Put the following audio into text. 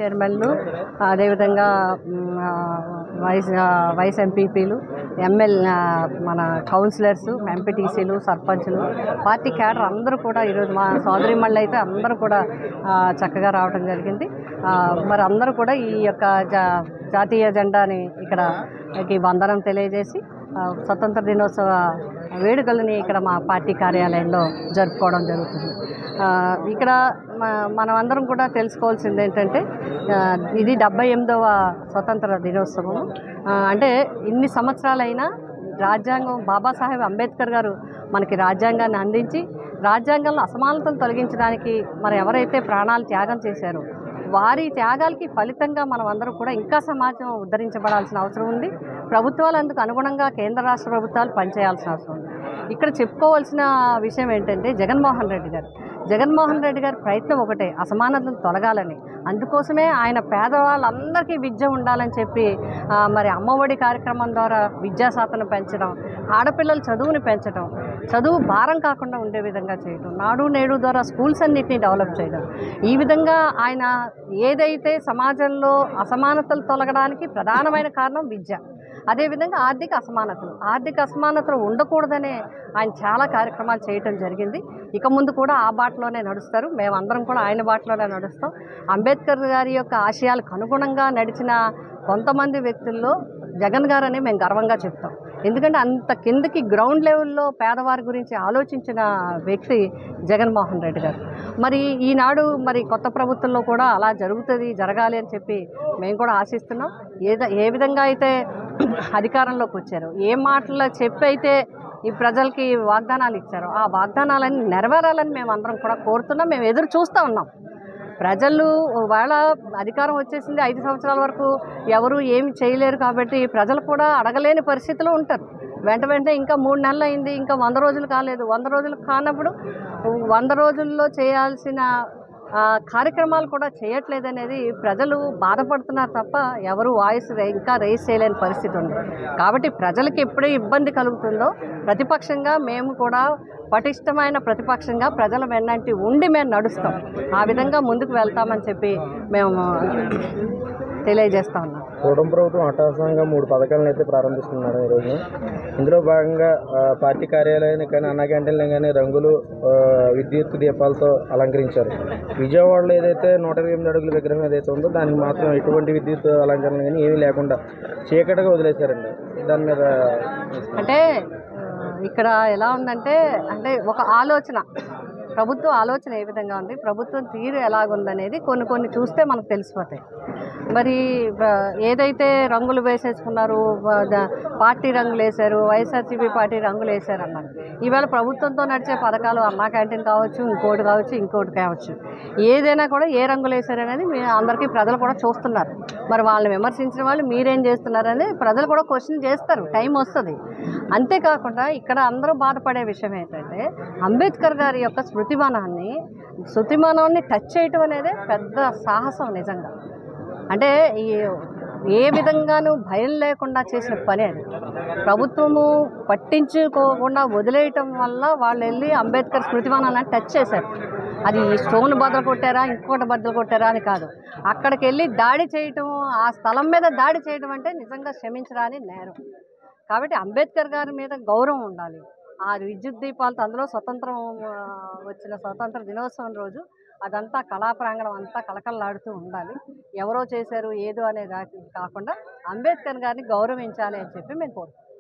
చైర్మన్లు అదేవిధంగా వైస్ ఎంపీపీలు మన కౌన్సిలర్స్ ఎంపీటీసీలు సర్పంచులు పార్టీ క్యాడర్ అందరూ కూడా ఈరోజు మా సోదరిమణులు అయితే అందరూ కూడా చక్కగా రావడం జరిగింది. మరి అందరూ కూడా ఈ యొక్క జాతీయ జెండాని ఇక్కడకి వందనం తెలియజేసి స్వతంత్ర దినోత్సవ వేడుకలని ఇక్కడ మా పార్టీ కార్యాలయంలో జరుపుకోవడం జరుగుతుంది. ఇక్కడ మనమందరం కూడా తెలుసుకోవాల్సింది ఏంటంటే ఇది 78వ స్వతంత్ర దినోత్సవం. అంటే ఇన్ని సంవత్సరాలైనా రాజ్యాంగం బాబాసాహెబ్ అంబేద్కర్ గారు మనకి రాజ్యాంగాన్ని అందించి రాజ్యాంగంలో అసమానతలు తొలగించడానికి మరి ఎవరైతే ప్రాణాలు త్యాగం చేశారో వారి త్యాగాలకి ఫలితంగా మనం అందరం కూడా ఇంకా సమాజం ఉద్ధరించబడాల్సిన అవసరం ఉంది. ప్రభుత్వాలు అందుకు అనుగుణంగా కేంద్ర రాష్ట్ర ప్రభుత్వాలు పనిచేయాల్సిన అవసరం ఉంది. ఇక్కడ చెప్పుకోవాల్సిన విషయం ఏంటంటే జగన్మోహన్ రెడ్డి గారి ప్రయత్నం ఒకటే, అసమానతలు తొలగాలని. అందుకోసమే ఆయన పేదవాళ్ళందరికీ విద్య ఉండాలని చెప్పి మరి అమ్మఒడి కార్యక్రమం ద్వారా విద్యాశాతం పెంచడం, ఆడపిల్లల చదువుని పెంచడం, చదువు భారం కాకుండా ఉండే విధంగా చేయడం, నాడు నేడు ద్వారా స్కూల్స్ అన్నిటినీ డెవలప్ చేయడం. ఈ విధంగా ఆయన ఏదైతే సమాజంలో అసమానతలు తొలగడానికి ప్రధానమైన కారణం విద్య, అదేవిధంగా ఆర్థిక అసమానతలు ఉండకూడదనే ఆయన చాలా కార్యక్రమాలు చేయటం జరిగింది. ఇక ముందు కూడా ఆ బాటలోనే నడుస్తారు. మేమందరం కూడా ఆయన బాటలోనే నడుస్తాం. అంబేద్కర్ గారి యొక్క ఆశయాలకు అనుగుణంగా నడిచిన కొంతమంది వ్యక్తుల్లో జగన్ గారని మేము గర్వంగా చెప్తాం. ఎందుకంటే అంత కిందకి గ్రౌండ్ లెవెల్లో పేదవారి గురించి ఆలోచించిన వ్యక్తి జగన్మోహన్ రెడ్డి గారు. మరి ఈనాడు మరి కొత్త ప్రభుత్వంలో కూడా అలా జరగాలి అని చెప్పి మేము కూడా ఆశిస్తున్నాం. ఏ విధంగా అయితే అధికారంలోకి వచ్చారో, ఏ మాటలు చెప్పి అయితే ఈ ప్రజలకి వాగ్దానాలు ఇచ్చారో ఆ వాగ్దానాలన్నీ నెరవేరాలని మేము అందరం కూడా కోరుతున్నాం. మేము ఎదురు చూస్తూ ఉన్నాం. ప్రజలు వాళ్ళ అధికారం వచ్చేసింది, 5 సంవత్సరాల వరకు ఎవరు ఏమి చేయలేరు కాబట్టి ప్రజలు కూడా అడగలేని పరిస్థితిలో ఉంటారు. వెంటనే ఇంకా 3 నెలలు అయింది, ఇంకా 100 రోజులు కాలేదు. 100 రోజులు కానప్పుడు 100 రోజుల్లో చేయాల్సిన కార్యక్రమాలు కూడా చేయట్లేదనేది ప్రజలు బాధపడుతున్నారు తప్ప ఎవరు వాయిస్ ఇంకా రైజ్ చేయలేని పరిస్థితి ఉంది. కాబట్టి ప్రజలకి ఎప్పుడే ఇబ్బంది కలుగుతుందో ప్రతిపక్షంగా మేము కూడా పటిష్టమైన ప్రతిపక్షంగా ప్రజల వెన్నంటి ఉండి మేము నడుస్తాం. ఆ విధంగా ముందుకు వెళ్తామని చెప్పి మేము తెలియజేస్తా ఉన్నాం. కూటమి ప్రభుత్వం అట్టహాసంగా 3 పథకాలను అయితే ప్రారంభిస్తున్నారు ఈరోజు. ఇందులో భాగంగా పార్టీ కార్యాలయాన్ని కానీ అన్న క్యాంటీన్లు కానీ రంగులు విద్యుత్ దీపాలతో అలంకరించారు. విజయవాడలో ఏదైతే 128 అడుగుల విగ్రహం ఏదైతే ఉందో దానికి మాత్రం ఎటువంటి విద్యుత్ అలంకరణ కానీ ఏమీ లేకుండా చీకటిగా వదిలేశారండి. దాని మీద అంటే ఇక్కడ ఎలా ఉందంటే ఒక ఆలోచన, ప్రభుత్వ ఆలోచన ఏ విధంగా ఉంది, ప్రభుత్వం తీరు ఎలాగుందనేది కొన్ని చూస్తే మనకు తెలిసిపోతాయి. మరి ఏదైతే రంగులు వేసేసుకున్నారు, పార్టీ రంగులు వేశారు, వైఎస్ఆర్సీపీ పార్టీ రంగులు వేశారు అన్నారు. ఈవేళ ప్రభుత్వంతో నడిచే పథకాలు అన్నా క్యాంటీన్ కావచ్చు, ఇంకోటి కావచ్చు, ఏదైనా కూడా ఏ రంగులు వేశారనేది అందరికీ ప్రజలు కూడా చూస్తున్నారు. మరి వాళ్ళని విమర్శించిన వాళ్ళు మీరేం చేస్తున్నారని ప్రజలు కూడా క్వశ్చన్ చేస్తారు, టైం వస్తుంది. అంతేకాకుండా ఇక్కడ అందరూ బాధపడే విషయం ఏంటంటే అంబేద్కర్ గారి యొక్క శృతిమానాన్ని టచ్ చేయటం అనేది పెద్ద సాహసం నిజంగా. అంటే ఏ విధంగానూ భయం లేకుండా చేసిన పని అది. ప్రభుత్వము పట్టించుకోకుండా వదిలేయటం వల్ల వాళ్ళు వెళ్ళి అంబేద్కర్ స్మృతిమానాన్ని టచ్ చేశారు. అది స్టోన్ బద్దలు కొట్టారా, ఇంకోటి బద్దలు కొట్టారా అని కాదు, అక్కడికి వెళ్ళి దాడి చేయటం, ఆ స్థలం మీద దాడి చేయటం అంటే నిజంగా క్షమించరాని నేరం. కాబట్టి అంబేద్కర్ గారి మీద గౌరవం ఉండాలి. ఆ విద్యుత్ దీపాలతో అందులో వచ్చిన స్వతంత్ర దినోత్సవం రోజు అదంతా కళా ప్రాంగణం అంతా కలకలలాడుతూ ఉండాలి. ఎవరో చేశారు ఏదో అనేది కాకుండా అంబేద్కర్ గారిని గౌరవించాలి అని చెప్పి మేము కోరుకుంటున్నాం.